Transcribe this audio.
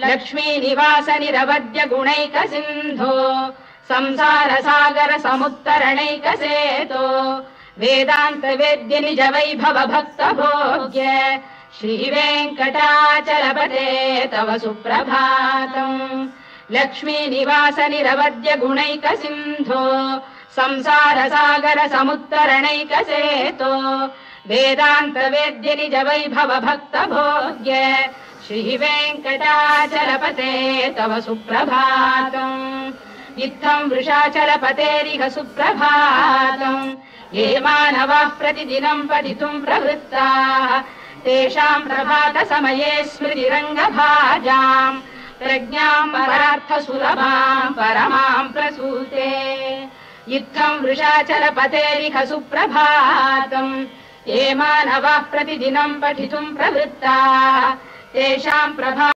लक्ष्मीनिवास निरवद्य गुणैक सिन्धो संसार सागर समुत्तरणैक सेतो वेदान्त वेद्य निज वैभव भक्त भोग्य श्रीवेङ्कटाचलपते तव सुप्रभातम् लक्ष्मीनिवास निरवद्य गुणैक सिन्धो संसार सागर समुत्तरणैक सेतो वेदान्त वेद्य निज वैभव भक्त भोग्य श्रीवेङ्कटाचलपते तव सुप्रभातम् इत्थम् वृषाचलपतेरिह सुप्रभातम् ये मानवाः प्रतिदिनम् पठितुम् प्रवृत्ताः तेषाम् प्रभात समये स्मृतिरङ्गभाजाम् प्रज्ञाम् परार्थसुलभाम् परमाम् प्रसूते इत्थम् वृषाचलपतेरिह सुप्रभातम् ये मानवाः प्रतिदिनम् पठितुम् प्रवृत्ताः तेषाम् प्रभात